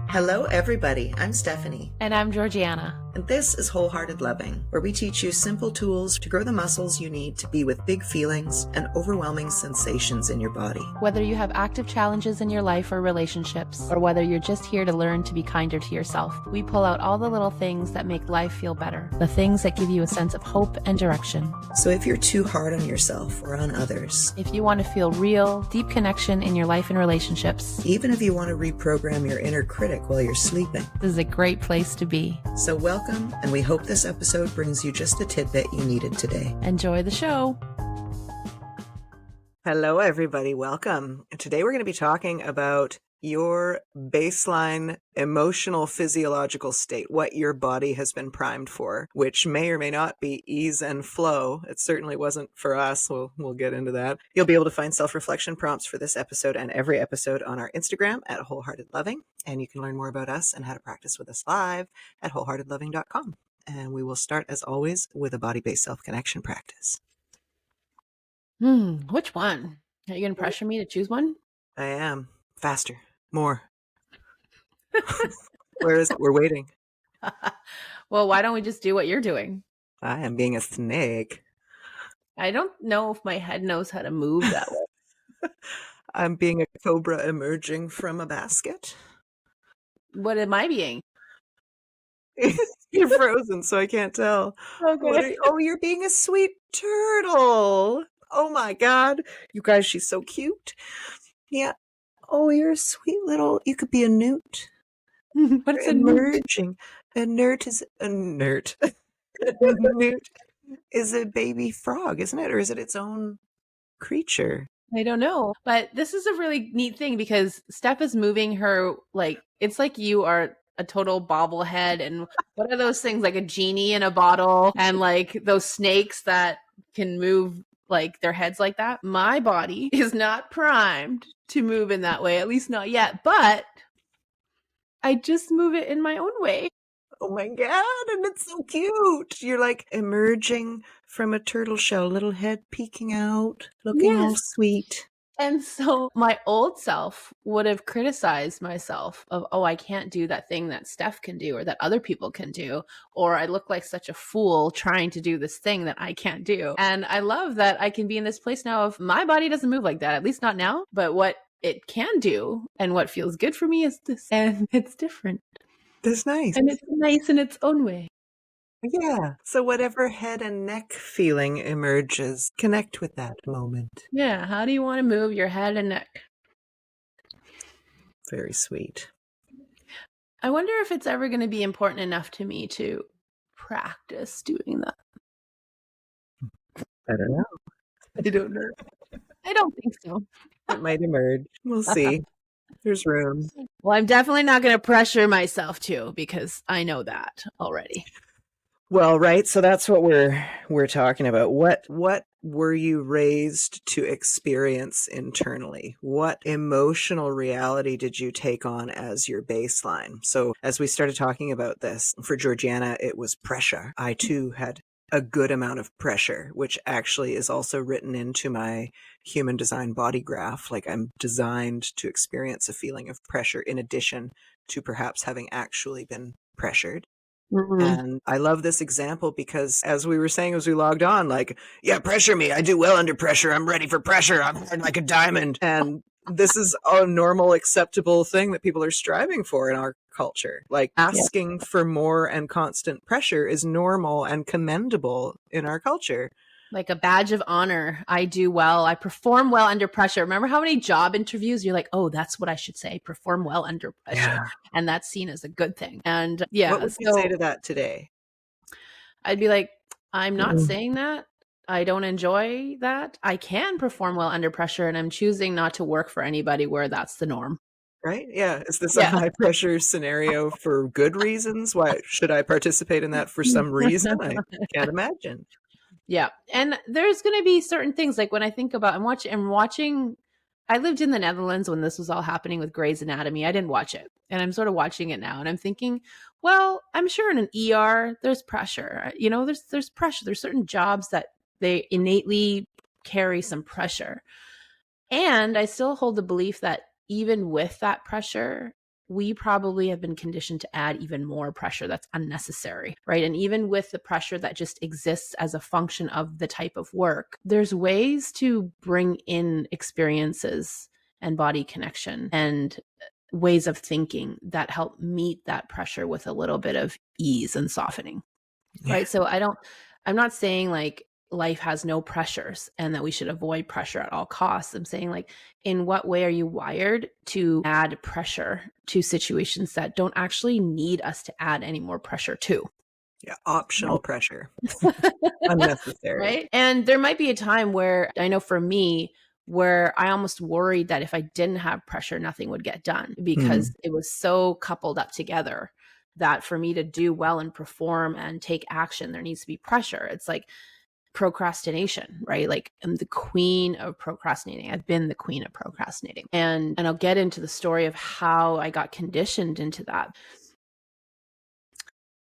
Hello, everybody. I'm Stephanie. And I'm Georgianna. And this is Wholehearted Loving, where we teach you simple tools to grow the muscles you need to be with big feelings and overwhelming sensations in your body. Whether you have active challenges in your life or relationships, or whether you're just here to learn to be kinder to yourself, we pull out all the little things that make life feel better, the things that give you a sense of hope and direction. So if you're too hard on yourself or on others, if you want to feel real, deep connection in your life and relationships, even if you want to reprogram your inner critic while you're sleeping, this is a great place to be. So welcome, and we hope this episode brings you just the tidbit you needed today. Enjoy the show. Hello, everybody. Welcome. Today we're going to be talking about your baseline emotional physiological state, what your body has been primed for, which may or may not be ease and flow. It certainly wasn't for us. We'll get into that. You'll be able to find self-reflection prompts for this episode and every episode on our Instagram at Wholehearted Loving. And you can learn more about us and how to practice with us live at wholeheartedloving.com. And we will start, as always, with a body-based self-connection practice. Which one? Are you going to pressure me to choose one? I am. Faster. More. Where is it? We're waiting. Well, why don't we just do what you're doing? I am being a snake. I don't know if my head knows how to move that way. I'm being a cobra emerging from a basket. What am I being? You're frozen, so I can't tell. Okay. You're being a sweet turtle. Oh my God. You guys, she's so cute. Yeah. Oh, you're a sweet little, you could be a newt. What's emerging? A newt is a newt. A newt is a baby frog, isn't it? Or is it its own creature? I don't know. But this is a really neat thing because Steph is moving her, like, it's like you are a total bobblehead. And what are those things, like a genie in a bottle and like those snakes that can move like their heads like that? My body is not primed to move in that way, at least not yet, but I just move it in my own way. Oh my God, and it's so cute. You're like emerging from a turtle shell, little head peeking out, looking all sweet. And so my old self would have criticized myself of, oh, I can't do that thing that Steph can do or that other people can do, or I look like such a fool trying to do this thing that I can't do. And I love that I can be in this place now of my body doesn't move like that, at least not now, but what it can do and what feels good for me is this, and it's different. That's nice. And it's nice in its own way. Yeah. So whatever head and neck feeling emerges, connect with that moment. Yeah. How do you want to move your head and neck? Very sweet. I wonder if it's ever going to be important enough to me to practice doing that. I don't know. I don't know. I don't think so. It might emerge. We'll see. There's room. Well, I'm definitely not going to pressure myself to, because I know that already. Well, right. So that's what we're talking about. What were you raised to experience internally? What emotional reality did you take on as your baseline? So as we started talking about this, for Georgianna, it was pressure. I too had a good amount of pressure, which actually is also written into my human design body graph. Like I'm designed to experience a feeling of pressure in addition to perhaps having actually been pressured. Mm-hmm. And I love this example because as we were saying, as we logged on, like, yeah, pressure me. I do well under pressure. I'm ready for pressure. I'm hard like a diamond. And this is a normal, acceptable thing that people are striving for in our culture. Like asking for more and constant pressure is normal and commendable in our culture. Like a badge of honor. I do well. I perform well under pressure. Remember how many job interviews you're like, oh, that's what I should say. Perform well under pressure. Yeah. And that's seen as a good thing. And yeah. What would you say to that today? I'd be like, I'm not saying that. I don't enjoy that. I can perform well under pressure, and I'm choosing not to work for anybody where that's the norm. Right? Yeah. Is this a high pressure scenario for good reasons? Why should I participate in that for some reason? I can't imagine. Yeah. And there's going to be certain things like when I think about, I'm watching, I lived in the Netherlands when this was all happening with Grey's Anatomy. I didn't watch it. And I'm sort of watching it now. And I'm thinking, well, I'm sure in an ER, there's pressure. You know, there's pressure. There's certain jobs that they innately carry some pressure. And I still hold the belief that even with that pressure, we probably have been conditioned to add even more pressure that's unnecessary, right? And even with the pressure that just exists as a function of the type of work, there's ways to bring in experiences and body connection and ways of thinking that help meet that pressure with a little bit of ease and softening, right? So I'm not saying like life has no pressures and that we should avoid pressure at all costs. I'm saying like, in what way are you wired to add pressure to situations that don't actually need us to add any more pressure to? Yeah, optional pressure. Unnecessary. Right? And there might be a time where I know for me, where I almost worried that if I didn't have pressure, nothing would get done because it was so coupled up together that for me to do well and perform and take action, there needs to be pressure. It's like procrastination, right? Like I'm the queen of procrastinating. I've been the queen of procrastinating. And I'll get into the story of how I got conditioned into that.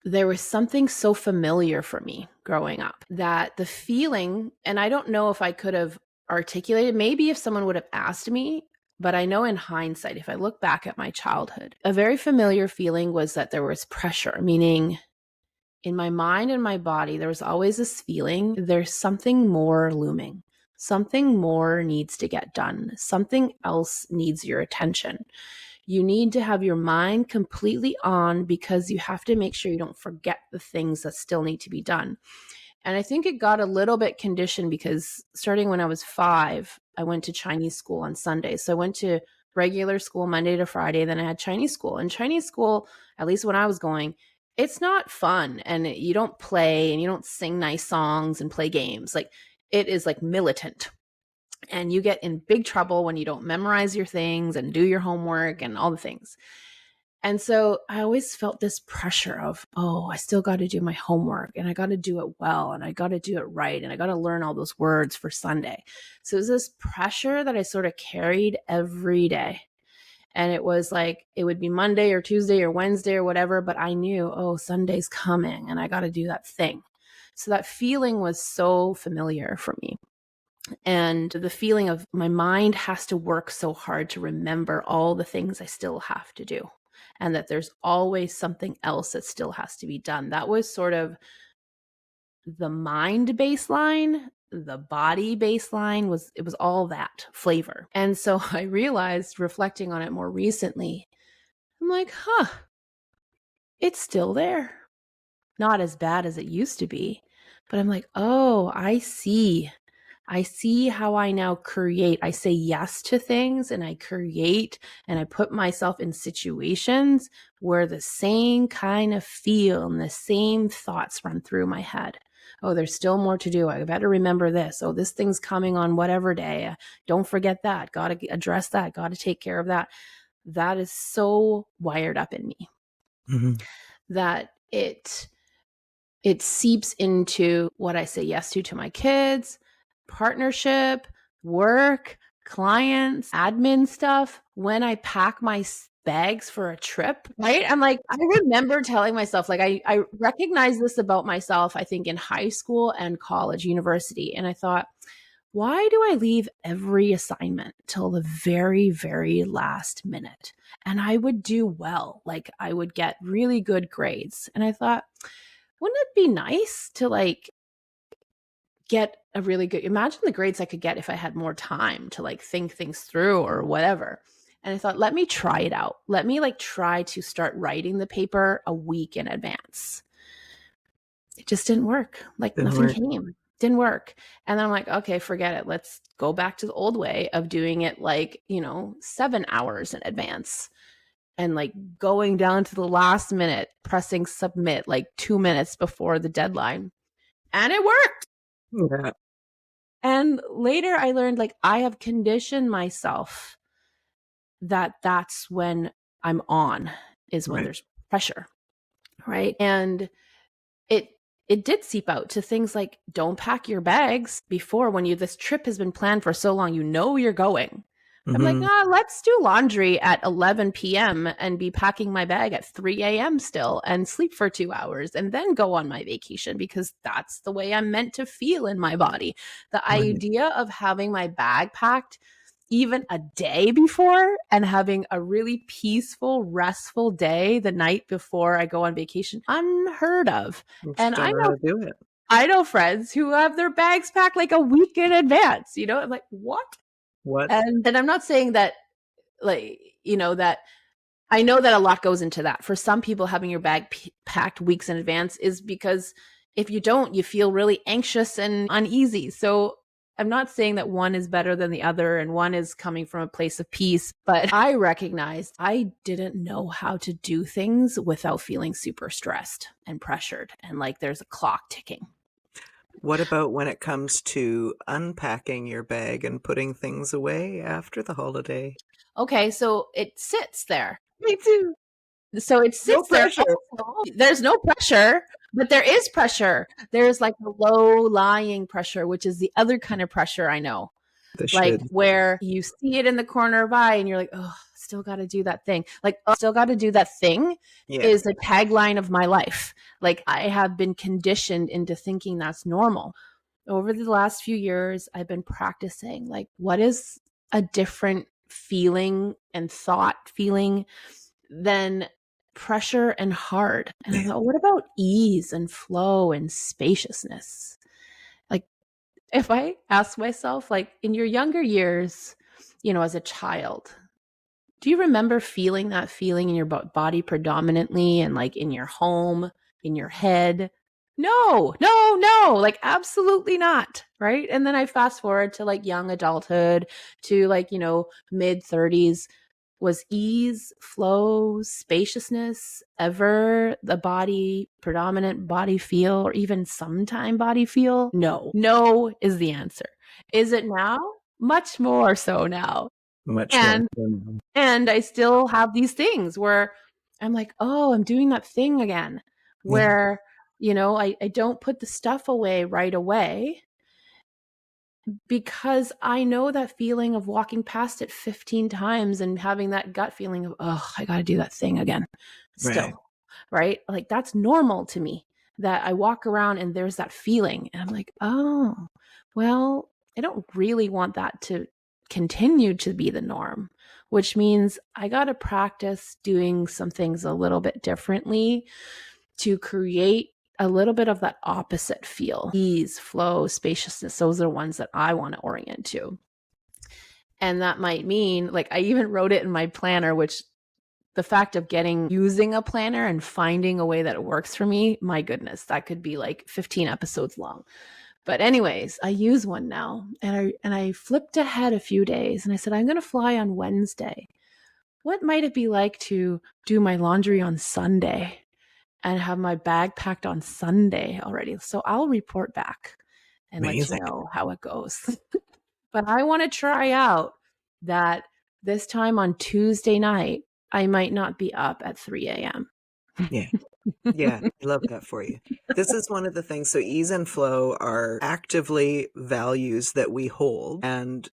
There was something so familiar for me growing up that the feeling, and I don't know if I could have articulated, maybe if someone would have asked me, but I know in hindsight, if I look back at my childhood, a very familiar feeling was that there was pressure, meaning in my mind and my body, there was always this feeling there's something more looming. Something more needs to get done. Something else needs your attention. You need to have your mind completely on because you have to make sure you don't forget the things that still need to be done. And I think it got a little bit conditioned because starting when I was 5, I went to Chinese school on Sundays. So I went to regular school Monday to Friday, then I had Chinese school. And Chinese school, at least when I was going, it's not fun and you don't play and you don't sing nice songs and play games. Like it is like militant. And you get in big trouble when you don't memorize your things and do your homework and all the things. And so I always felt this pressure of, oh, I still got to do my homework and I got to do it well and I got to do it right and I got to learn all those words for Sunday. So it was this pressure that I sort of carried every day. And it was like, it would be Monday or Tuesday or Wednesday or whatever, but I knew, oh, Sunday's coming and I got to do that thing. So that feeling was so familiar for me. And the feeling of my mind has to work so hard to remember all the things I still have to do. And that there's always something else that still has to be done. That was sort of the mind baseline. The body baseline was all that flavor. And so I realized, reflecting on it more recently, I'm like, it's still there. Not as bad as it used to be. But I'm like, oh, I see how I now create. I say yes to things and I create and I put myself in situations where the same kind of feel and the same thoughts run through my head. Oh, there's still more to do. I better remember this. Oh, this thing's coming on whatever day. Don't forget that. Got to address that. Got to take care of that. That is so wired up in me that it seeps into what I say yes to my kids, partnership, work, clients, admin stuff. When I pack my bags for a trip, right? I'm like, I remember telling myself, like, I recognize this about myself, I think in high school and college, university. And I thought, why do I leave every assignment till the very, very last minute? And I would do well. Like I would get really good grades. And I thought, wouldn't it be nice to like get a really good, imagine the grades I could get if I had more time to like think things through or whatever. And I thought, let me try it out. Let me like try to start writing the paper a week in advance. It just didn't work. Like nothing came. Didn't work. And then I'm like, okay, forget it. Let's go back to the old way of doing it like, 7 hours in advance. And like going down to the last minute, pressing submit like 2 minutes before the deadline. And it worked. Yeah. And later I learned like I have conditioned myself that that's when I'm on, is when there's pressure. Right. And it did seep out to things like don't pack your bags before when this trip has been planned for so long, you're going. I'm like, let's do laundry at 11 p.m. and be packing my bag at 3 a.m. still and sleep for 2 hours and then go on my vacation because that's the way I'm meant to feel in my body. The idea of having my bag packed even a day before and having a really peaceful, restful day the night before I go on vacation, unheard of. You just And don't know how to do it. I know friends who have their bags packed like a week in advance, you know? I'm like, what? What? And I'm not saying that, like, you know, that I know that a lot goes into that. For some people, having your bag packed weeks in advance is because if you don't, you feel really anxious and uneasy. So I'm not saying that one is better than the other and one is coming from a place of peace, but I recognized I didn't know how to do things without feeling super stressed and pressured and like there's a clock ticking. What about when it comes to unpacking your bag and putting things away after the holiday? Okay, so it sits there. Me too. So it No sits there. pressure. Also, there's no pressure, but there is pressure. There's like a low lying pressure, which is the other kind of pressure I know. The Like should. where you see it in the corner of eye and you're like, oh, still got to do that thing. Like, oh, still got to do that thing Yeah. is the tagline of my life. Like I have been conditioned into thinking that's normal. Over the last few years, I've been practicing like, what is a different feeling and thought feeling than pressure and hard? And I Yeah. thought, what about ease and flow and spaciousness? Like, if I ask myself, like in your younger years, you know, as a child, do you remember feeling that feeling in your body predominantly and like in your home, in your head? No, no, no, like absolutely not. Right. And then I fast forward to like young adulthood to like, you know, mid 30s. Was ease, flow, spaciousness ever the body, predominant body feel, or even sometime body feel? No. No is the answer. Is it now? Much more so now. Much more. And and I still have these things where I'm like, oh, I'm doing that thing again, Yeah. where, you know, I don't put the stuff away right away because I know that feeling of walking past it 15 times and having that gut feeling of, oh, I got to do that thing again Right. still. Right. Like that's normal to me that I walk around and there's that feeling. And I'm like, oh, well, I don't really want that to continue to be the norm, which means I got to practice doing some things a little bit differently to create a little bit of that opposite feel. Ease, flow, spaciousness, those are the ones that I want to orient to. And that might mean, like, I even wrote it in my planner, which the fact of using a planner and finding a way that it works for me, my goodness, that could be like 15 episodes long. But anyways, I use one now and I flipped ahead a few days and I said, I'm going to fly on Wednesday. What might it be like to do my laundry on Sunday and have my bag packed on Sunday already? So I'll report back and let you Amazing. know how it goes. But I want to try out that this time on Tuesday night, I might not be up at 3 a.m. Yeah. Yeah. I love that for you. This is one of the things. So ease and flow are actively values that we hold, and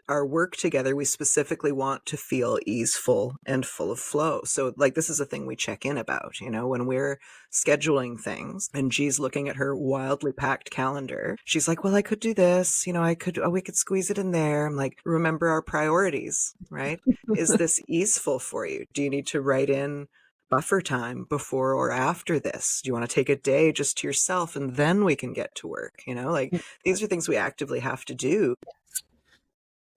our work together, we specifically want to feel easeful and full of flow. So like this is a thing we check in about, you know, when we're scheduling things and G's looking at her wildly packed calendar. She's like, well, I could do this, you know, we could squeeze it in there. I'm like, remember our priorities, right? Is this easeful for you? Do you need to write in buffer time before or after this? Do you want to take a day just to yourself and then we can get to work? You know, like these are things we actively have to do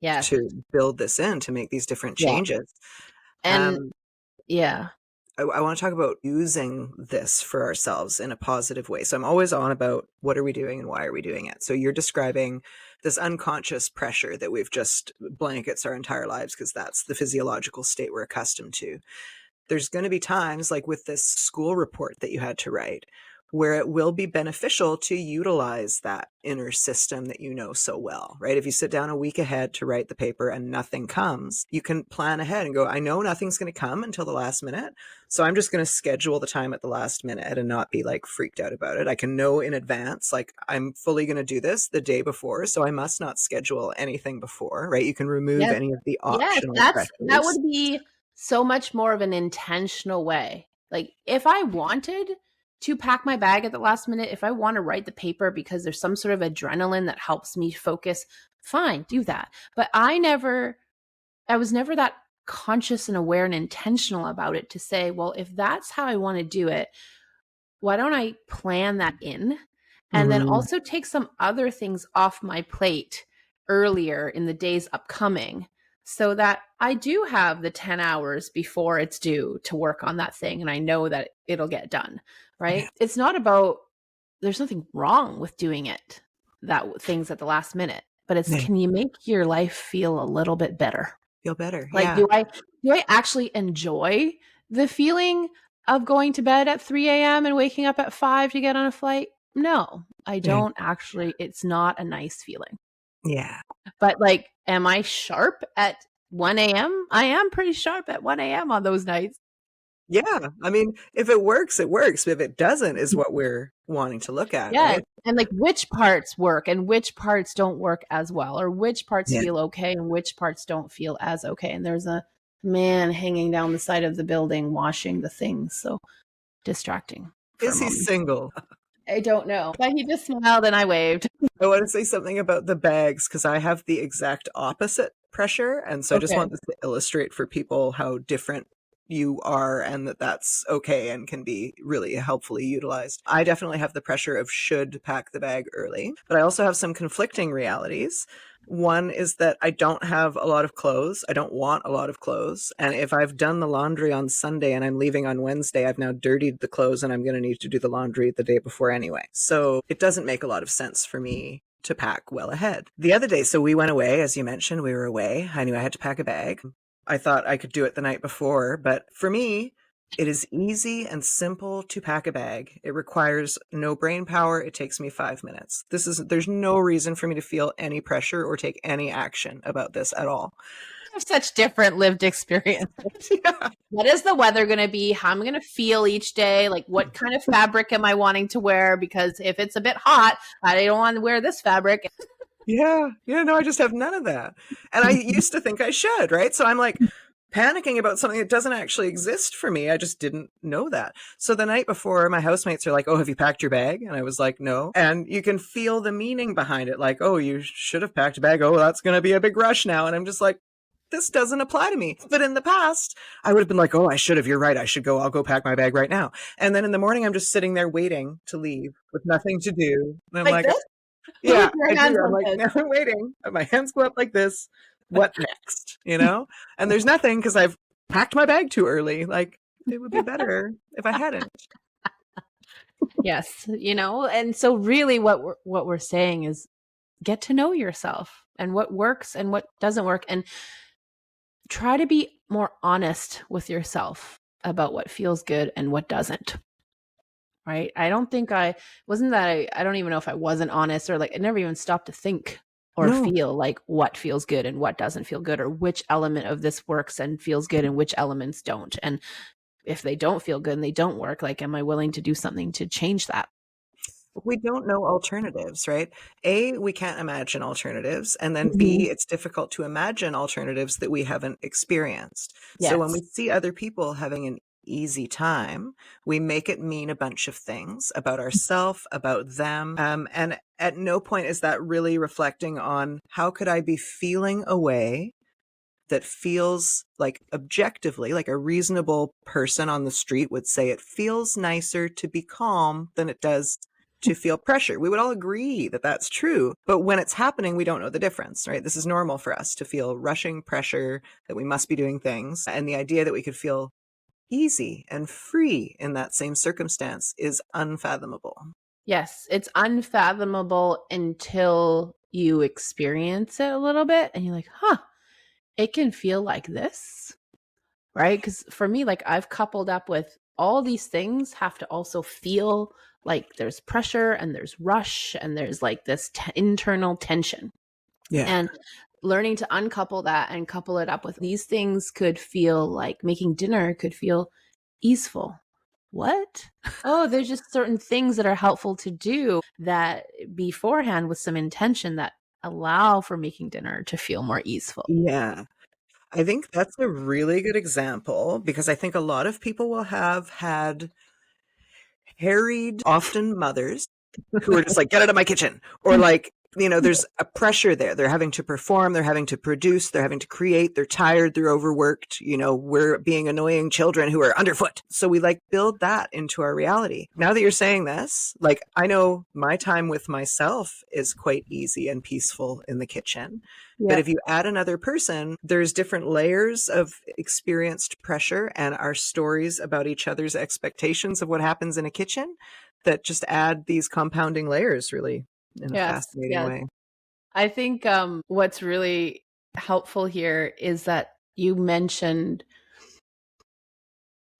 Yes. to build this in, to make these different Yeah. changes. And yeah. I want to talk about using this for ourselves in a positive way. So I'm always on about what are we doing and why are we doing it? So you're describing this unconscious pressure that we've just blankets our entire lives because that's the physiological state we're accustomed to. There's going to be times like with this school report that you had to write where it will be beneficial to utilize that inner system that you know so well, right? If you sit down a week ahead to write the paper and nothing comes, you can plan ahead and go, I know nothing's going to come until the last minute. So I'm just going to schedule the time at the last minute and not be like freaked out about it. I can know in advance, like I'm fully going to do this the day before. So I must not schedule anything before, right? You can remove Yes. any of the Yes. optional That pressures. would be so much more of an intentional way. Like if I wanted to pack my bag at the last minute, if I want to write the paper because there's some sort of adrenaline that helps me focus, fine, do that. But I never I was never that conscious and aware and intentional about it to say, well, if that's how I want to do it, why don't I plan that in? And then Mm, also take some other things off my plate earlier in the days upcoming so that I do have the 10 hours before it's due to work on that thing. And I know that it'll get done, yeah, right? It's not about, there's nothing wrong with doing it, that things at the last minute, but it's, yeah, can you make your life feel a little bit better? feel better. Like, Yeah, do I actually enjoy the feeling of going to bed at 3 a.m. and waking up at 5 to get on a flight? No, I yeah, don't actually. It's not a nice feeling. yeah. But like, am I sharp at 1 a.m.? I am pretty sharp at 1 a.m. on those nights. Yeah, I mean, if it works, it works. If it doesn't, is what we're wanting to look at, Yes. right? And like which parts work and which parts don't work as well, or which parts Yeah. feel okay and which parts don't feel as okay. And there's a man hanging down the side of the building washing the things. So distracting for a Is he moment. single? I don't know. But he just smiled and I waved. I want to say something about the bags because I have the exact opposite pressure. And so I just Okay. want this to illustrate for people how different you are and that that's okay and can be really helpfully utilized. I definitely have the pressure of should pack the bag early, but I also have some conflicting realities. One is that I don't have a lot of clothes. I don't want a lot of clothes. And if I've done the laundry on Sunday and I'm leaving on Wednesday, I've now dirtied the clothes and I'm going to need to do the laundry the day before anyway. So it doesn't make a lot of sense for me to pack well ahead. The other day, so we went away, as you mentioned, we were away. I knew I had to pack a bag. I thought I could do it the night before, but for me, it is easy and simple to pack a bag. It requires no brain power. It takes me 5 minutes. There's no reason for me to feel any pressure or take any action about this at all. I have such different lived experiences. Yeah. What is the weather going to be? How am I going to feel each day? Like, what kind of fabric am I wanting to wear? Because if it's a bit hot, I don't want to wear this fabric. Yeah. Yeah. No, I just have none of that. And I used to think I should, right? So I'm like panicking about something that doesn't actually exist for me. I just didn't know that. So the night before, my housemates are like, "Oh, have you packed your bag?" And I was like, "No." And you can feel the meaning behind it. Like, "Oh, you should have packed a bag. Oh, that's going to be a big rush now." And I'm just like, this doesn't apply to me. But in the past, I would have been like, "Oh, I should have. You're right. I should go. I'll go pack my bag right now." And then in the morning, I'm just sitting there waiting to leave with nothing to do. And I'm Like like, this? yeah, With your I hands do. I'm like like, this. now I'm waiting. My hands go up like this. What next? You know? And there's nothing because I've packed my bag too early. Like, it would be better if I hadn't. Yes, and so really what we're saying is get to know yourself and what works and what doesn't work, and try to be more honest with yourself about what feels good and what doesn't. Right? I don't think I wasn't that I don't even know if I wasn't honest, or like I never even stopped to think or No, feel like what feels good and what doesn't feel good, or which element of this works and feels good and which elements don't. And if they don't feel good and they don't work, like, am I willing to do something to change that? we don't know alternatives, right? A, we can't imagine alternatives. And then Mhm. B, it's difficult to imagine alternatives that we haven't experienced. So when we Yes. see other people having an easy time, we make it mean a bunch of things about ourselves, about them. And at no point is that really reflecting on how could I be feeling a way that feels like objectively, like a reasonable person on the street would say it feels nicer to be calm than it does to feel pressure. We would all agree that that's true. But when it's happening, we don't know the difference, right? This is normal for us to feel rushing pressure, that we must be doing things. And the idea that we could feel easy and free in that same circumstance is unfathomable. Yes, it's unfathomable until you experience it a little bit and you're like, huh, it can feel like this, right? Because for me, like, I've coupled up with all these things have to also feel like there's pressure and there's rush and there's like this internal tension. Yeah. And learning to uncouple that and couple it up with these things could feel like making dinner could feel easeful. What? Oh, there's just certain things that are helpful to do that beforehand with some intention that allow for making dinner to feel more easeful. Yeah. I think that's a really good example because I think a lot of people will have had harried, often mothers who are just like, get out of my kitchen, or like there's a pressure there. They're having to perform, they're having to produce, they're having to create, they're tired, they're overworked. We're being annoying children who are underfoot. So we build that into our reality. Now that you're saying this, I know my time with myself is quite easy and peaceful in the kitchen. Yeah. But if you add another person, there's different layers of experienced pressure and our stories about each other's expectations of what happens in a kitchen that just add these compounding layers, really, in a fascinating way. I think what's really helpful here is that you mentioned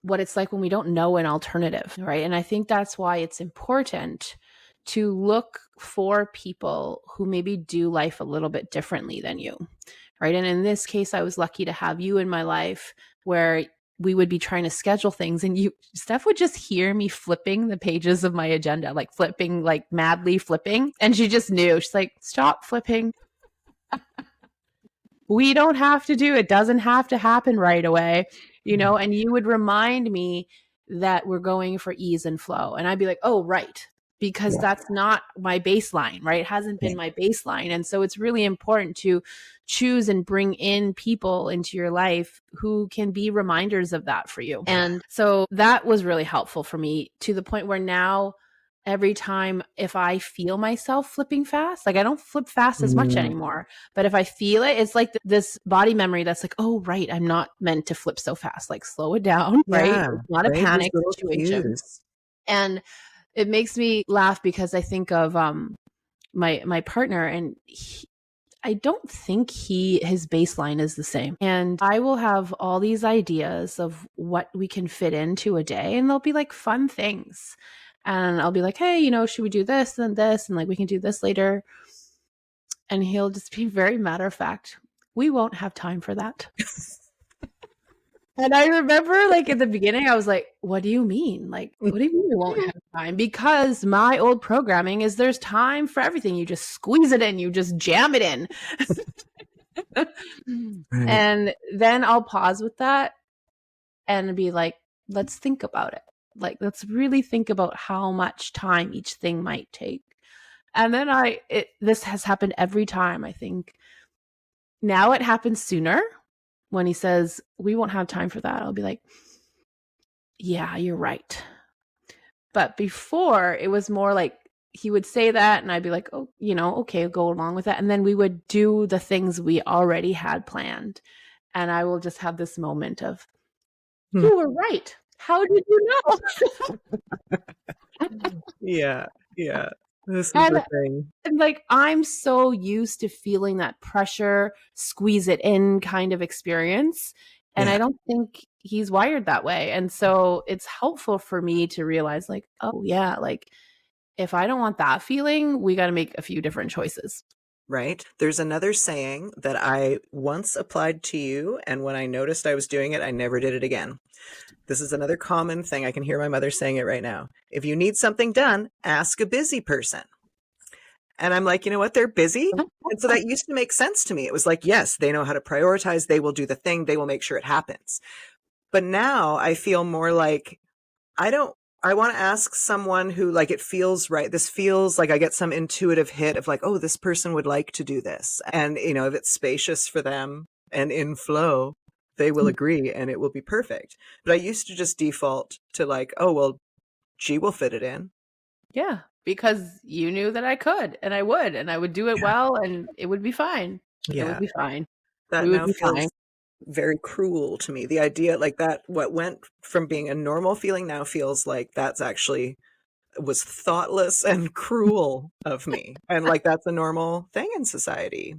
what it's like when we don't know an alternative, right? And I think that's why it's important to look for people who maybe do life a little bit differently than you, right? And in this case, I was lucky to have you in my life where we would be trying to schedule things and Steph would just hear me flipping the pages of my agenda, madly flipping. And she just knew. She's like, stop flipping. We don't have to do it. Doesn't have to happen right away, and you would remind me that we're going for ease and flow. And I'd be like, oh, right. Because that's not my baseline, right? It hasn't been my baseline. And so it's really important to choose and bring in people into your life who can be reminders of that for you. And so that was really helpful for me, to the point where now every time if I feel myself flipping fast, I don't flip fast as much anymore, but if I feel it, it's like this body memory that's like, oh, right, I'm not meant to flip so fast, slow it down, right? It's not a panic situation. Cues. And it makes me laugh because I think of my partner, and I don't think his baseline is the same. And I will have all these ideas of what we can fit into a day, and they'll be fun things. And I'll be like, hey, should we do this and this? And we can do this later. And he'll just be very matter of fact, we won't have time for that. And I remember at the beginning, I was like, what do you mean? What do you mean we won't have time? Because my old programming is there's time for everything. You just squeeze it in, you just jam it in. Right. And then I'll pause with that and be like, let's think about it. Let's really think about how much time each thing might take. And then this has happened every time. I think now it happens sooner. When he says, we won't have time for that, I'll be like, yeah, you're right. But before, it was more he would say that and I'd be like, oh, okay, I'll go along with that. And then we would do the things we already had planned. And I will just have this moment of, you were right. How did you know? Yeah. This is the thing. And I'm so used to feeling that pressure, squeeze it in kind of experience. And I don't think he's wired that way. And so it's helpful for me to realize oh yeah, if I don't want that feeling, we got to make a few different choices. Right. There's another saying that I once applied to you. And when I noticed I was doing it, I never did it again. This is another common thing. I can hear my mother saying it right now. If you need something done, ask a busy person. And I'm like, you know what? They're busy. And so that used to make sense to me. It was yes, they know how to prioritize. They will do the thing. They will make sure it happens. But now I feel more I want to ask someone who it feels right. This feels like I get some intuitive hit of oh, this person would like to do this. And, if it's spacious for them and in flow, they will agree and it will be perfect. But I used to just default to oh, well, she will fit it in. Yeah, because you knew that I could and I would do it well and it would be fine. Yeah. It would be fine. That now feels very cruel to me. The idea that what went from being a normal feeling now feels like that's actually was thoughtless and cruel of me. And that's a normal thing in society.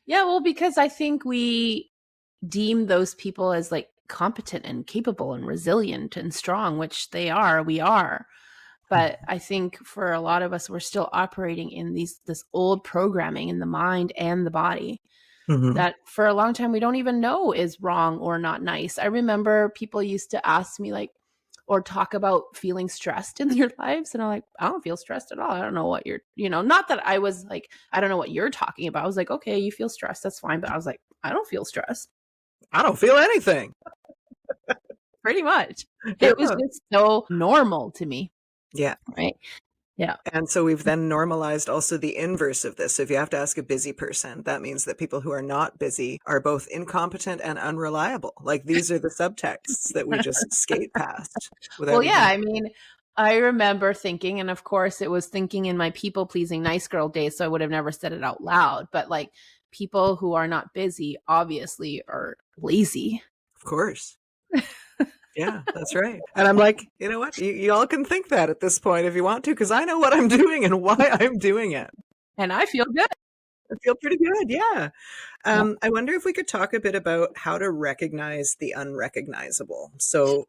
Yeah, well, because I think we deem those people as competent and capable and resilient and strong, which we are. But I think for a lot of us, we're still operating in this old programming in the mind and the body that for a long time we don't even know is wrong or not nice. I remember people used to ask me or talk about feeling stressed in their lives. And I'm like, I don't feel stressed at all. I don't know what you're, not that I was I don't know what you're talking about. I was like, okay, you feel stressed. That's fine. But I was like, I don't feel stressed. I don't feel anything. Pretty much. It was just so normal to me. Yeah. Right. Yeah. And so we've then normalized also the inverse of this. So if you have to ask a busy person, that means that people who are not busy are both incompetent and unreliable. Like these are the subtexts that we just skate past Well, without yeah, even. I mean, I remember thinking, and of course it was thinking in my people pleasing nice girl days, so I would have never said it out loud, but like people who are not busy obviously are lazy. Of course. Yeah, that's right. And I'm like, you know what? You all can think that at this point if you want to, because I know what I'm doing and why I'm doing it. And I feel good. I feel pretty good. Yeah. Yeah. I wonder if we could talk a bit about how to recognize the unrecognizable. So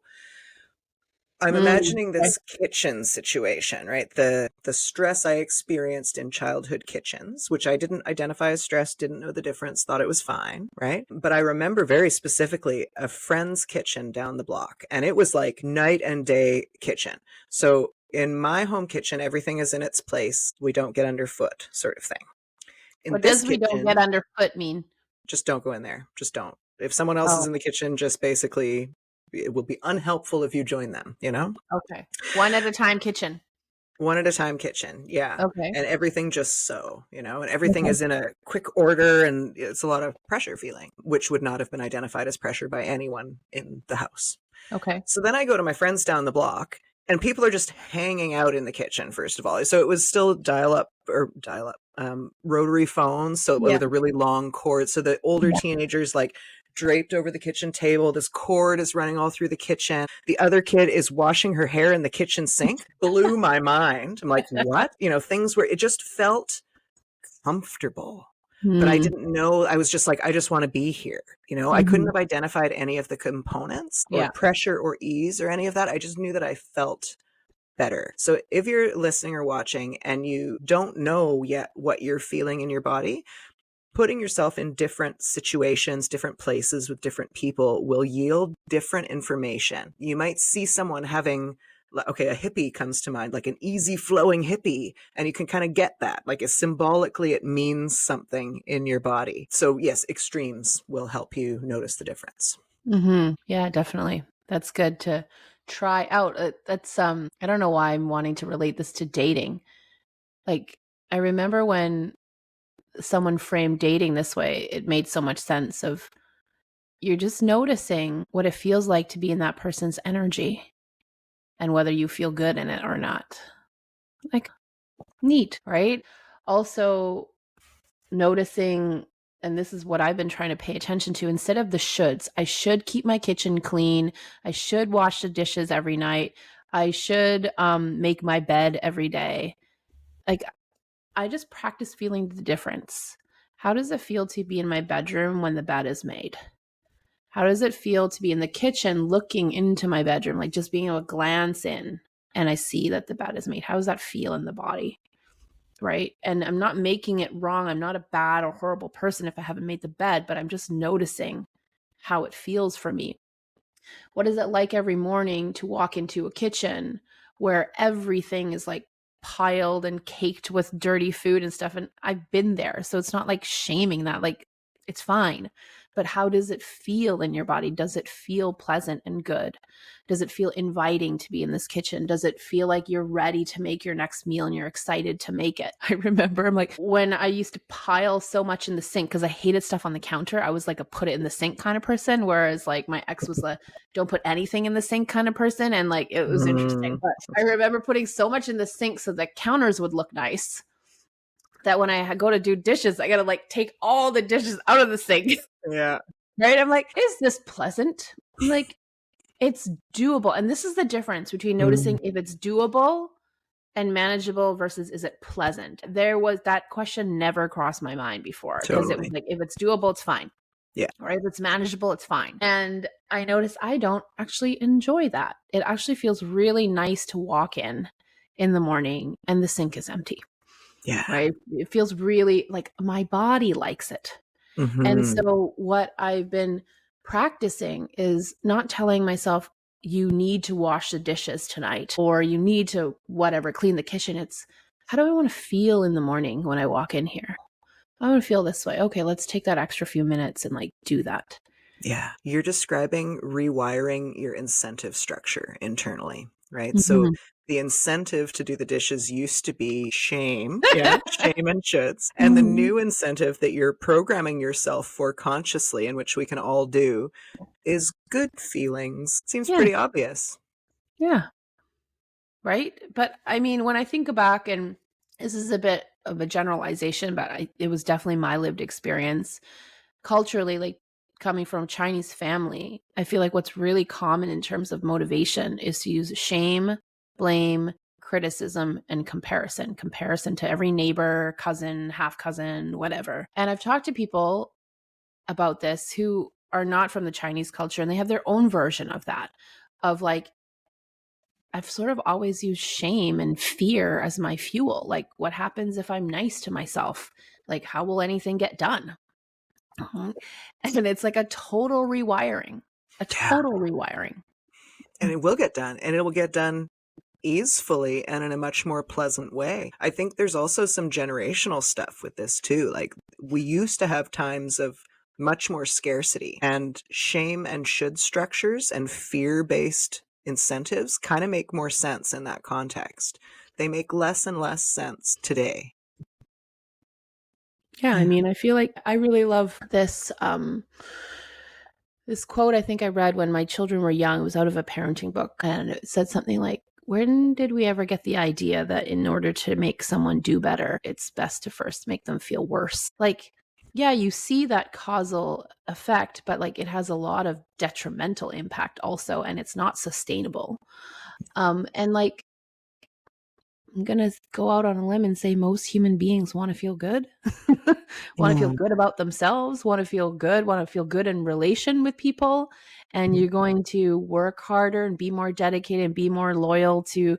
I'm imagining Okay. this kitchen situation, right? The stress I experienced in childhood kitchens, which I didn't identify as stress, didn't know the difference, thought it was fine, right? But I remember very specifically a friend's kitchen down the block, and it was like night and day kitchen. So in my home kitchen, everything is in its place. We don't get underfoot, sort of thing. In What this does we don't get kitchen, underfoot mean? just don't go in there. Just don't. If someone else is Oh, in the kitchen, just basically, it will be unhelpful if you join them, you know? okay. One at a time kitchen. One at a time kitchen, yeah, Okay. and everything just so, you know, and everything Okay. is in a quick order, and it's a lot of pressure feeling, which would not have been identified as pressure by anyone in the house. Okay. So then I go to my friends down the block, and people are just hanging out in the kitchen, first of all. So it was still rotary phones, so Yeah. with a really long cord. So the older Yeah. teenagers like draped over the kitchen table. This cord is running all through the kitchen. The other kid is washing her hair in the kitchen sink. Blew my mind. I'm like, what? You know, things where it just felt comfortable. But I Hmm. didn't know. I was just like, I just want to be here. You know, I couldn't Mhm. have identified any of the components or Yeah. pressure or ease or any of that. I just knew that I felt better. So if you're listening or watching and you don't know yet what you're feeling in your body, putting yourself in different situations, different places with different people will yield different information. You might see someone having, okay, a hippie comes to mind, like an easy flowing hippie, and you can kind of get that. Like symbolically, it means something in your body. So, yes, extremes will help you notice the difference. Yeah, definitely. That's good to try out. That's I don't know why I'm wanting to relate this to dating. Like I remember when someone framed dating this way, it made so much sense of you're just noticing what it feels like to be in that person's energy and whether you feel good in it or not. Like neat, right? Also noticing, and this is what I've been trying to pay attention to, instead of the shoulds, I should keep my kitchen clean. I should wash the dishes every night. I should make my bed every day. Like I just practice feeling the difference. How does it feel to be in my bedroom when the bed is made? How does it feel to be in the kitchen looking into my bedroom, like just being able to glance in and I see that the bed is made? How does that feel in the body? Right. And I'm not making it wrong. I'm not a bad or horrible person if I haven't made the bed, but I'm just noticing how it feels for me. What is it like every morning to walk into a kitchen where everything is like piled and caked with dirty food and stuff? And I've been there. So it's not like shaming that, like, it's fine. But how does it feel in your body? Does it feel pleasant and good? Does it feel inviting to be in this kitchen? Does it feel like you're ready to make your next meal and you're excited to make it? I remember I'm like, when I used to pile so much in the sink because I hated stuff on the counter, I was like a put it in the sink kind of person. Whereas like my ex was like, don't put anything in the sink kind of person. And like it was interesting. Mm, But I remember putting so much in the sink so the counters would look nice that when I go to do dishes, I gotta like take all the dishes out of the sink. yeah. Right? I'm like, is this pleasant? I'm like, it's doable. And this is the difference between Mm, noticing if it's doable and manageable versus is it pleasant. There was that question never crossed my mind before because it was totally. like, if it's doable, it's fine. Yeah. Or if it's manageable, it's fine. And I noticed I don't actually enjoy that. It actually feels really nice to walk in the morning and the sink is empty, Yeah. right? It feels really like my body likes it. And Hmm. so what I've been practicing is not telling myself you need to wash the dishes tonight or you need to whatever clean the kitchen. It's how do I want to feel in the morning when I walk in here? I want to feel this way. Okay, let's take that extra few minutes and like do that. Yeah. You're describing rewiring your incentive structure internally, right? So Mhm. the incentive to do the dishes used to be shame, shame and shoulds. And the new incentive that you're programming yourself for consciously, and which we can all do, is good feelings. Seems Yeah. pretty obvious. Yeah. Right. But I mean, when I think back, and this is a bit of a generalization, but it was definitely my lived experience culturally, like coming from a Chinese family. I feel like what's really common in terms of motivation is to use shame, blame, criticism, and comparison to every neighbor, cousin, half cousin, whatever. And I've talked to people about this who are not from the Chinese culture, and they have their own version of that, of like, I've sort of always used shame and fear as my fuel. Like, what happens if I'm nice to myself? Like, how will anything get done? And it's like a total rewiring, And it will get done, and it will get done easefully and in a much more pleasant way. I think there's also some generational stuff with this too. Like, we used to have times of much more scarcity, and shame and should structures and fear-based incentives kind of make more sense in that context. They make less and less sense today. Yeah, I mean, I feel like I really love this this quote I think I read when my children were young. It was out of a parenting book, and it said something like, when did we ever get the idea that in order to make someone do better, it's best to first make them feel worse? Like, yeah, you see that causal effect, but like it has a lot of detrimental impact also, and it's not sustainable. And like, I'm going to go out on a limb and say most human beings want to feel good, want to feel good about themselves, want to feel good in relation with people. And you're going to work harder and be more dedicated and be more loyal to,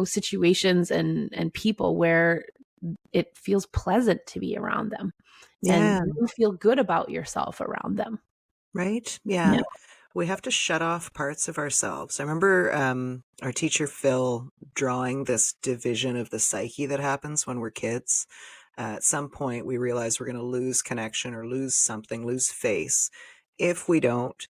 situations and people where it feels pleasant to be around them. Yeah. And you feel good about yourself around them. Right? Yeah. We have to shut off parts of ourselves. I remember our teacher Phil drawing this division of the psyche that happens when we're kids. At some point, we realize we're going to lose connection or lose something, lose face, if we don't,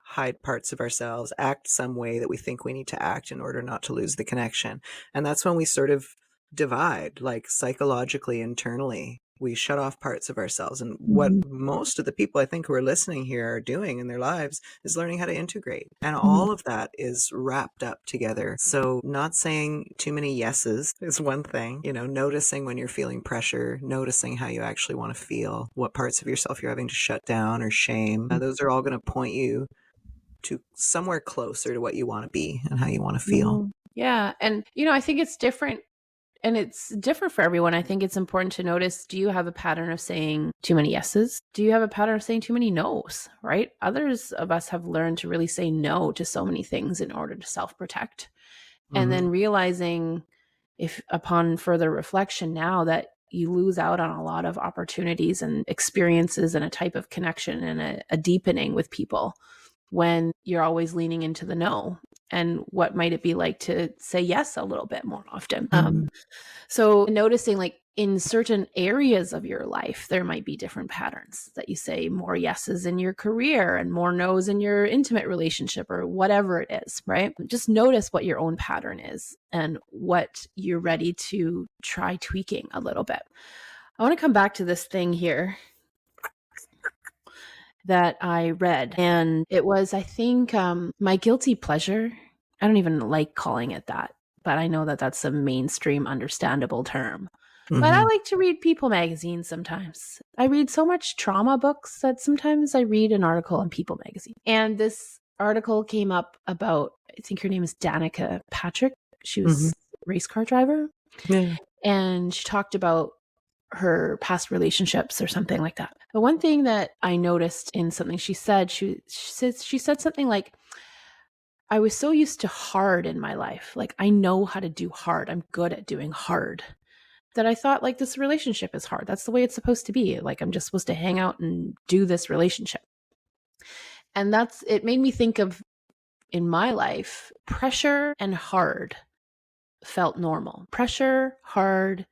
hide parts of ourselves, act some way that we think we need to act in order not to lose the connection. And that's when we sort of divide, like psychologically, internally. We shut off parts of ourselves. And what most of the people I think who are listening here are doing in their lives is learning how to integrate. And all of that is wrapped up together. So not saying too many yeses is one thing, noticing when you're feeling pressure, noticing how you actually want to feel, what parts of yourself you're having to shut down or shame. Those are all going to point you to somewhere closer to what you want to be and how you want to feel. Yeah. And, I think it's different. And it's different for everyone. I think it's important to notice, do you have a pattern of saying too many yeses? Do you have a pattern of saying too many no's, right? Others of us have learned to really say no to so many things in order to self-protect. And then realizing, if upon further reflection now, that you lose out on a lot of opportunities and experiences and a type of connection and a deepening with people when you're always leaning into the no. And what might it be like to say yes a little bit more often? So noticing, like, in certain areas of your life, there might be different patterns that you say more yeses in your career and more no's in your intimate relationship or whatever it is, right? Just notice what your own pattern is and what you're ready to try tweaking a little bit. I want to come back to this thing here that I read, and it was, I think, my guilty pleasure. I don't even like calling it that, but I know that that's a mainstream understandable term. But I like to read People magazine sometimes. I read so much trauma books that sometimes I read an article on People magazine. And this article came up about, I think her name is Danica Patrick. She was a race car driver. Yeah. And she talked about her past relationships or something like that. But one thing that I noticed in something she said, she said something like, I was so used to hard in my life. Like, I know how to do hard. I'm good at doing hard. That I thought, like, this relationship is hard. That's the way it's supposed to be. Like, I'm just supposed to hang out and do this relationship. And it made me think of, in my life, pressure and hard felt normal. Pressure, hard,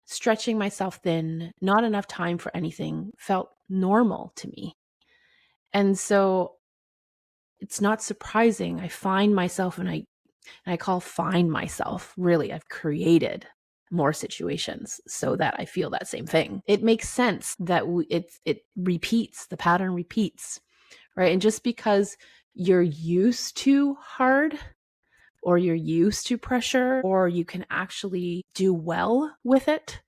stretching myself thin, not enough time for anything felt normal to me. And so it's not surprising. I find myself, and And I call find myself. Really, I've created more situations so that I feel that same thing. It makes sense that it repeats, the pattern repeats, right? And just because you're used to hard or you're used to pressure or you can actually do well with it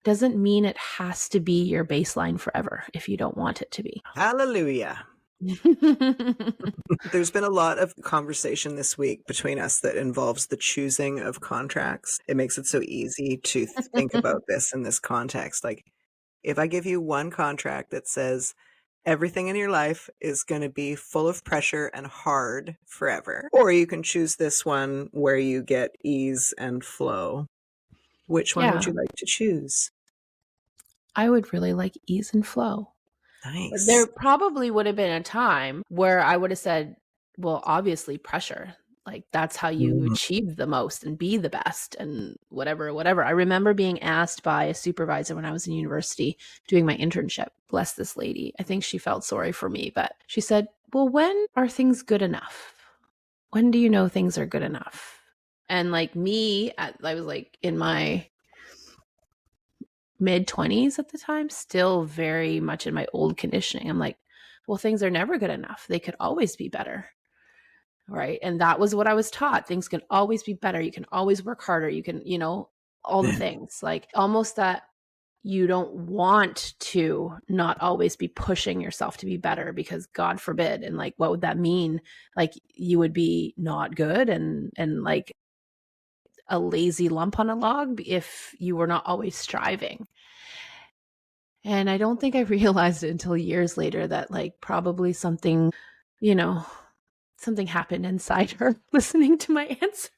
doesn't mean it has to be your baseline forever if you don't want it to be. Hallelujah. There's been a lot of conversation this week between us that involves the choosing of contracts. It makes it so easy to think about this in this context. Like, if I give you one contract that says everything in your life is going to be full of pressure and hard forever, or you can choose this one where you get ease and flow, which one would Yeah, you like to choose? I would really like ease and flow. But there Nice. probably would have been a time where I would have said, well, obviously pressure. Like that's how you Mm. achieve the most and be the best and whatever, whatever. I remember being asked by a supervisor when I was in university doing my internship. Bless this lady. I think she felt sorry for me, but she said, well, when are things good enough? When do you know things are good enough? And like me, I was like in my mid 20s at the time, still very much in my old conditioning. I'm like, well, things are never good enough. They could always be better. Right. And that was what I was taught. Things can always be better. You can always work harder. You can, all the Yeah. things like almost that you don't want to not always be pushing yourself to be better because God forbid. And like, what would that mean? Like you would be not good and like a lazy lump on a log if you were not always striving. And I don't think I realized it until years later that like probably something, you know, something happened inside her listening to my answer.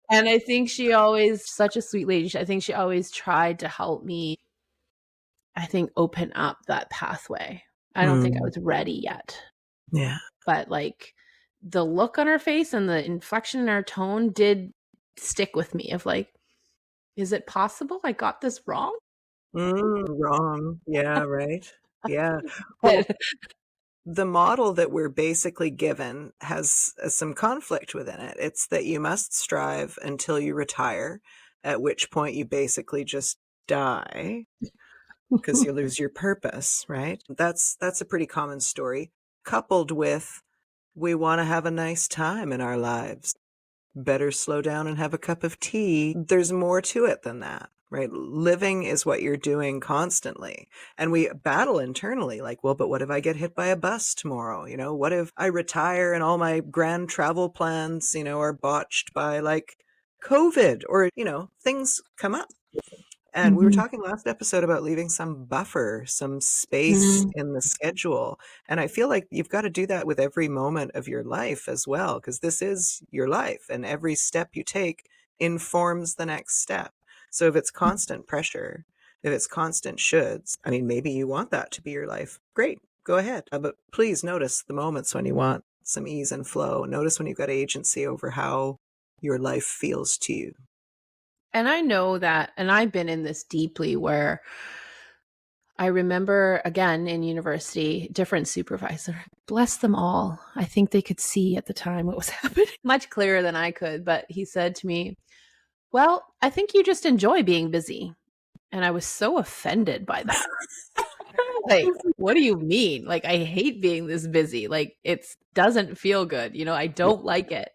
And I think she always such a sweet lady. I think she always tried to help me, I think, open up that pathway. I don't think I Mm. was ready yet. Yeah. But like the look on her face and the inflection in her tone did stick with me of like, is it possible I got this wrong? Wrong. Yeah, right. Yeah. Well, But the model that we're basically given has some conflict within it. It's that you must strive until you retire, at which point you basically just die because you lose your purpose, right? That's a pretty common story, coupled with we want to have a nice time in our lives. Better slow down and have a cup of tea. There's more to it than that, right? Living is what you're doing constantly. And we battle internally like, well, but what if I get hit by a bus tomorrow? What if I retire and all my grand travel plans, are botched by like COVID or, things come up. And we were Mhm. talking last episode about leaving some buffer, some space Mhm. in the schedule. And I feel like you've got to do that with every moment of your life as well, because this is your life and every step you take informs the next step. So if it's constant pressure, if it's constant shoulds, I mean, maybe you want that to be your life. Great, go ahead. But please notice the moments when you want some ease and flow. Notice when you've got agency over how your life feels to you. And I know that, and I've been in this deeply where I remember again in university, different supervisor, bless them all. I think they could see at the time what was happening much clearer than I could. But he said to me, well, I think you just enjoy being busy. And I was so offended by that. Like, what do you mean? Like, I hate being this busy. Like, it doesn't feel good. I don't like it.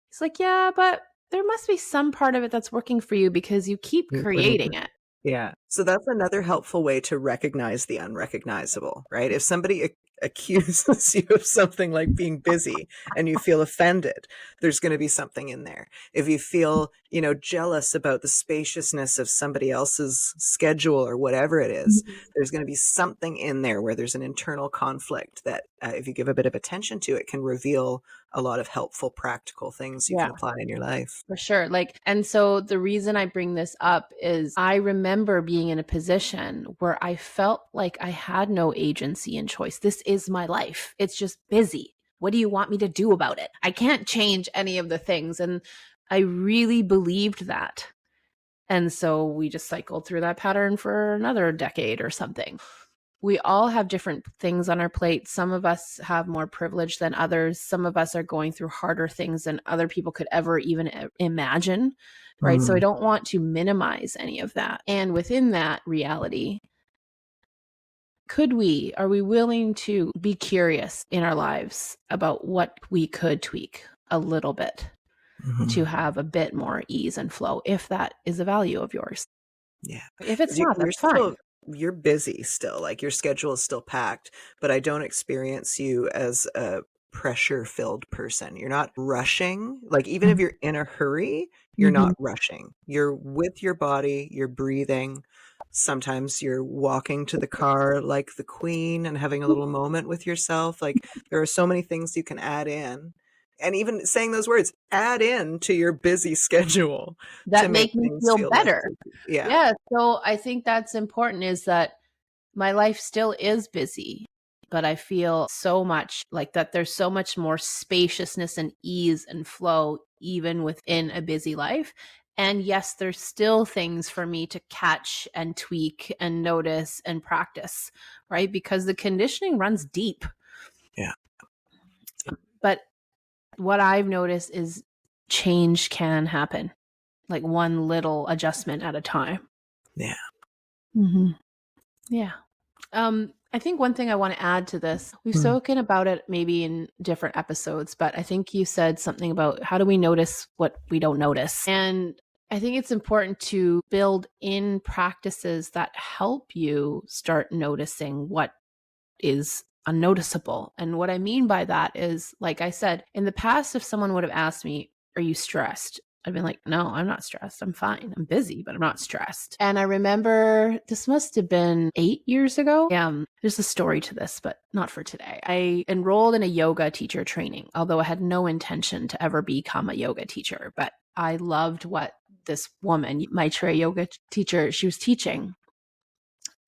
He's like, yeah, but there must be some part of it that's working for you because you keep You're putting creating it. Yeah. So that's another helpful way to recognize the unrecognizable, right? If somebody accuses you of something like being busy and you feel offended, there's going to be something in there. If you feel, jealous about the spaciousness of somebody else's schedule or whatever it is, there's going to be something in there where there's an internal conflict that if you give a bit of attention to, it can reveal a lot of helpful, practical things you Yeah. can apply in your life. For sure. And so the reason I bring this up is I remember being in a position where I felt like I had no agency and choice. This is my life. It's just busy. What do you want me to do about it? I can't change any of the things. And I really believed that. And so we just cycled through that pattern for another decade or something. we all have different things on our plate. Some of us have more privilege than others. Some of us are going through harder things than other people could ever even imagine, right? So I don't want to minimize any of that. And within that reality, are we willing to be curious in our lives about what we could tweak a little bit to have a bit more ease and flow, if that is a value of yours? Yeah. If it's not, You're that's fine. you're busy still, like your schedule is still packed, but I don't experience you as a pressure filled person. You're not rushing. Like, even if you're in a hurry, you're not rushing. You're with your body, you're breathing. Sometimes you're walking to the car like the queen and having a little moment with yourself. Like, there are so many things you can add in. And even saying those words, add in to your busy schedule to That make make me things feel feel less better. busy. Yeah. Yeah. So I think that's important, is that my life still is busy, but I feel so much like that there's so much more spaciousness and ease and flow even within a busy life. And yes, there's still things for me to catch and tweak and notice and practice, right? Because the conditioning runs deep. Yeah. But what I've noticed is change can happen, like one little adjustment at a time. Yeah. Yeah. I think one thing I want to add to this, we've spoken about it maybe in different episodes, but I think you said something about how do we notice what we don't notice? And I think it's important to build in practices that help you start noticing what is unnoticeable. And what I mean by that is, like I said, in the past, if someone would have asked me, "Are you stressed?" I've been like, "No, I'm not stressed. I'm fine. I'm busy, but I'm not stressed." And I remember this must have been 8 years ago. There's a story to this, but not for today. I enrolled in a yoga teacher training, although I had no intention to ever become a yoga teacher. But I loved what this woman, Maitreya yoga teacher, she was teaching.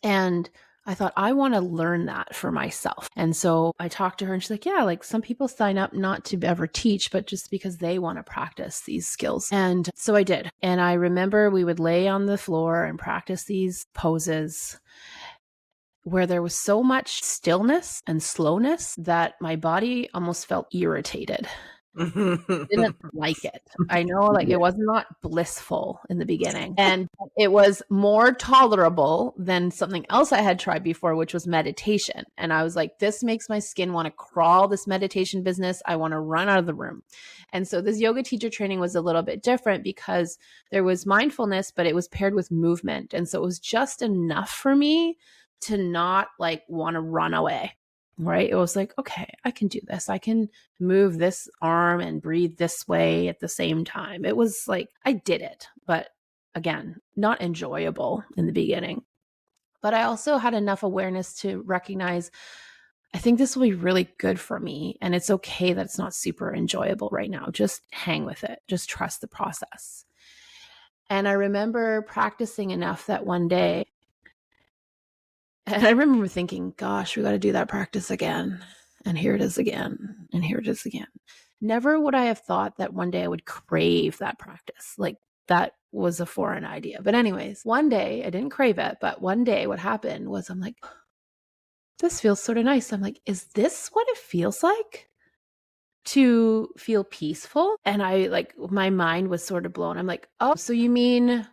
And I thought, I want to learn that for myself. And so I talked to her and she's like, yeah, like some people sign up not to ever teach, but just because they want to practice these skills. And so I did. And I remember we would lay on the floor and practice these poses where there was so much stillness and slowness that my body almost felt irritated. Didn't like it. I know, like, it was not blissful in the beginning, and it was more tolerable than something else I had tried before, which was meditation. And I was like, this makes my skin want to crawl, this meditation business. I want to run out of the room. And so this yoga teacher training was a little bit different because there was mindfulness, but it was paired with movement. And so it was just enough for me to not like want to run away. Right. It was like, okay, I can do this. I can move this arm and breathe this way at the same time. It was like, I did it, but again, not enjoyable in the beginning. But I also had enough awareness to recognize, I think this will be really good for me. And it's okay that it's not super enjoyable right now. Just hang with it. Just trust the process. And I remember practicing enough that one day, and I remember thinking, gosh, we got to do that practice again. And here it is again. And here it is again. Never would I have thought that one day I would crave that practice. Like, that was a foreign idea. But anyways, one day I didn't crave it. But one day what happened was I'm like, this feels sort of nice. I'm like, is this what it feels like to feel peaceful? And I like, my mind was sort of blown. I'm like, oh, so you mean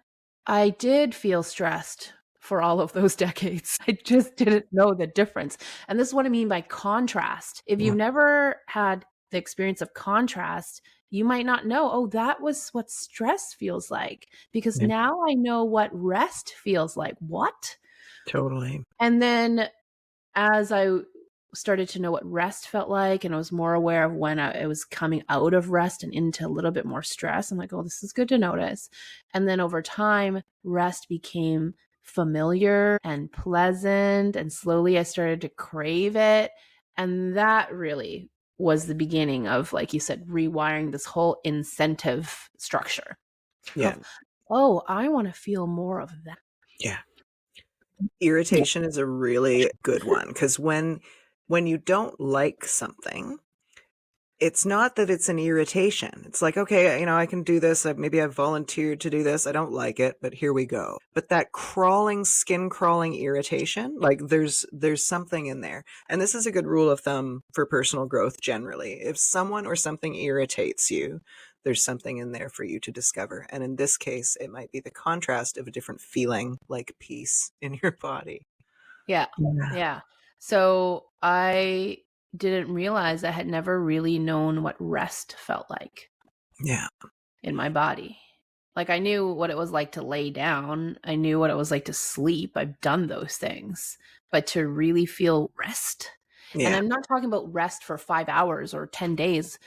I did feel stressed for all of those decades. I just didn't know the difference. And this is what I mean by contrast. If you've never had the experience of contrast, you might not know, oh, that was what stress feels like, because now I know what rest feels like. What? Totally. And then as I started to know what rest felt like, and I was more aware of when I was coming out of rest and into a little bit more stress, I'm like, oh, this is good to notice. And then over time, rest became familiar and pleasant, and slowly I started to crave it. And that really was the beginning of, like you said, rewiring this whole incentive structure. Yeah. Of, oh, I want to feel more of that. Yeah. Irritation is a really good one, because when you don't like something, it's not that it's an irritation. It's like, okay, I can do this. Maybe I've volunteered to do this. I don't like it, but here we go. But that crawling, skin crawling irritation, like there's something in there. And this is a good rule of thumb for personal growth generally. If someone or something irritates you, there's something in there for you to discover. And in this case, it might be the contrast of a different feeling, like peace in your body. Yeah. Yeah. So I didn't realize I had never really known what rest felt like Yeah. in my body. Like I knew what it was like to lay down. I knew what it was like to sleep. I've done those things. But to really feel rest, and Yeah. I'm not talking about rest for 5 hours or 10 days.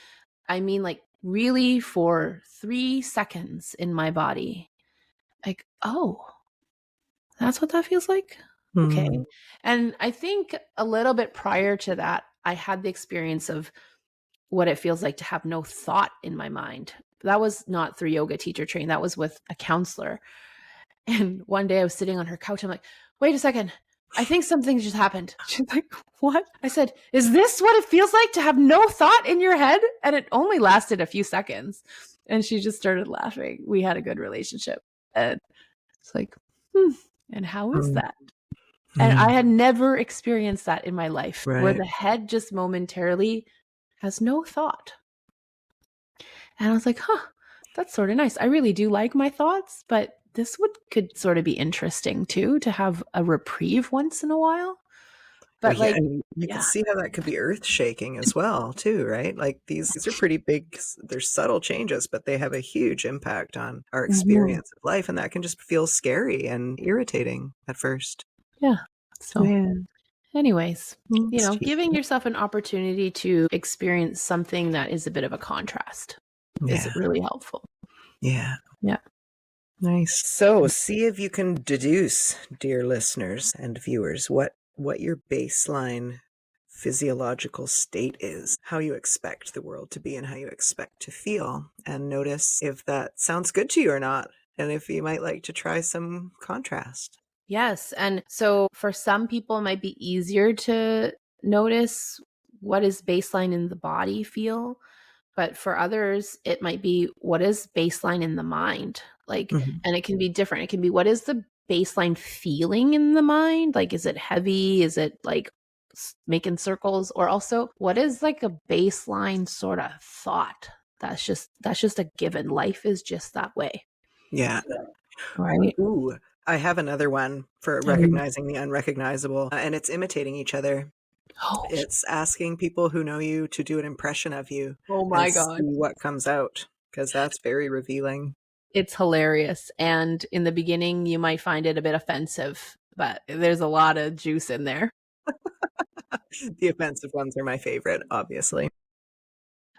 I mean like really for 3 seconds in my body. Like, oh, that's what that feels like? Okay. Mm. And I think a little bit prior to that, I had the experience of what it feels like to have no thought in my mind. That was not through yoga teacher training. That was with a counselor. And one day I was sitting on her couch. I'm like, wait a second. I think something just happened. She's like, what? I said, is this what it feels like to have no thought in your head? And it only lasted a few seconds. And she just started laughing. We had a good relationship. And it's like, and how is Mm. that? And I had never experienced that in my life, where Right. the head just momentarily has no thought. And I was like, that's sort of nice. I really do like my thoughts, but this could sort of be interesting too, to have a reprieve once in a while. But Yeah, like, and you can yeah. see how that could be earth shaking as well, too, right? Like these are pretty big, they're subtle changes, but they have a huge impact on our Mhm. experience of life. And that can just feel scary and irritating at first. Yeah. So, Yeah. anyways, It's giving yourself an opportunity to experience something that is a bit of a contrast is Yeah. really helpful. Yeah. Yeah. Nice. So see if you can deduce, dear listeners and viewers, what your baseline physiological state is, how you expect the world to be and how you expect to feel, and notice if that sounds good to you or not, and if you might like to try some contrast. Yes. And so for some people, it might be easier to notice what is baseline in the body feel. But for others, it might be what is baseline in the mind. Like, Mhm. and it can be different. It can be what is the baseline feeling in the mind? Like, is it heavy? Is it like making circles? Or also, what is like a baseline sort of thought? That's just a given. Life is just that way. Yeah. Right. Ooh, I have another one for recognizing the unrecognizable, and it's imitating each other. Oh, It's asking people who know you to do an impression of you oh and my see God. what comes out, because that's very revealing. It's hilarious. And in the beginning, you might find it a bit offensive, but there's a lot of juice in there. The offensive ones are my favorite, obviously.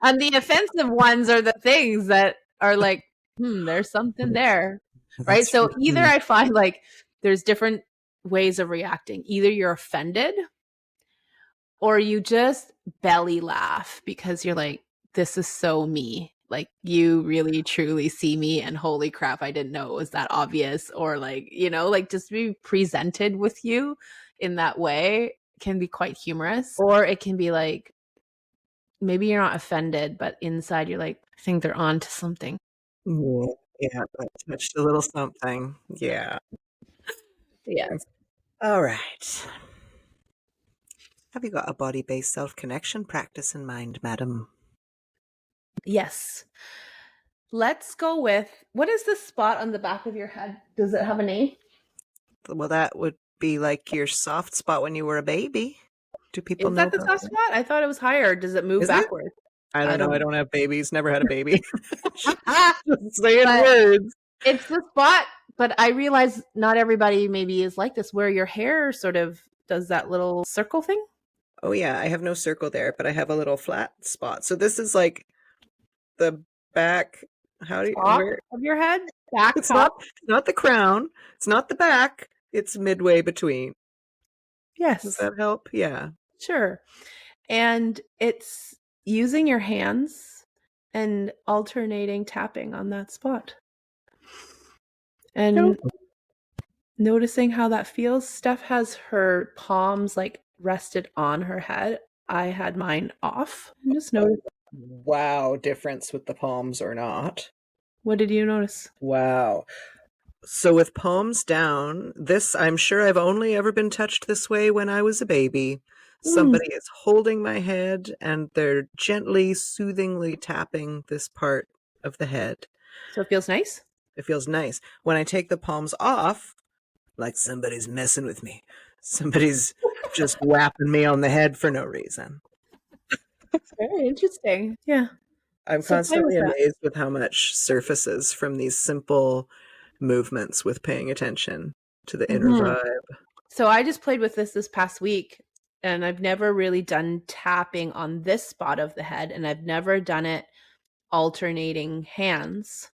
And the offensive ones are the things that are like, there's something there. Right. That's So either right. I find like there's different ways of reacting. Either you're offended or you just belly laugh because you're like, this is so me. Like you really truly see me and holy crap, I didn't know it was that obvious. Or like, like just be presented with you in that way can be quite humorous. Or it can be like, maybe you're not offended, but inside you're like, I think they're on to something. Yeah, yeah, that touched a little something. Yeah. Yeah. All right. Have you got a body-based self-connection practice in mind, madam? Yes. Let's go with, what is the spot on the back of your head? Does it have a name? Well, that would be like your soft spot when you were a baby. Do people Is know that the about soft that? spot? I thought it was higher. Does it move Is it? backwards? I I don't know. I don't don't have babies. Never had a baby. know. Just saying But words. it's the spot. But I realize not everybody maybe is like this, where your hair sort of does that little circle thing. Oh yeah, I have no circle there, but I have a little flat spot. So this is like the back. How do you Top where? of your head, back It's not top. the crown. It's not the back. It's midway between. Does Yes, that help? Yeah. sure. And it's using your hands and alternating tapping on that spot No. and noticing how that feels. Steph has her palms like rested on her head. I had mine off. And just notice. Wow, difference with the palms or not. What did you notice? Wow. So with palms down, this, I'm sure I've only ever been touched this way when I was a baby. Mm. Somebody is holding my head and they're gently, soothingly tapping this part of the head. So it feels nice? It feels nice. When I take the palms off, like somebody's messing with me. Somebody's just whapping me on the head for no reason. Very interesting. Yeah. I'm So play with constantly that. amazed with how much surfaces from these simple movements with paying attention to the inner Hmm. vibe. So I just played with this past week, and I've never really done tapping on this spot of the head, and I've never done it alternating hands.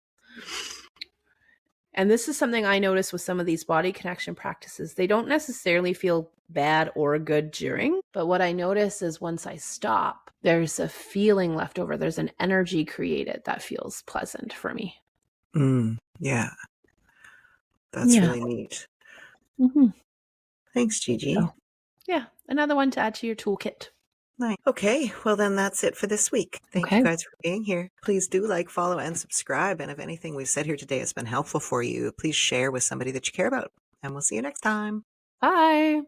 And this is something I notice with some of these body connection practices. They don't necessarily feel bad or good during, but what I notice is once I stop, there's a feeling left over. There's an energy created that feels pleasant for me. Yeah, that's Yeah. really neat. Mm-hmm. Thanks, Gigi. So, yeah, another one to add to your toolkit. Nice. Okay, well, then that's it for this week. Thank you Okay. guys for being here. Please do like, follow, and subscribe. And if anything we've said here today has been helpful for you, please share with somebody that you care about. And we'll see you next time. Bye.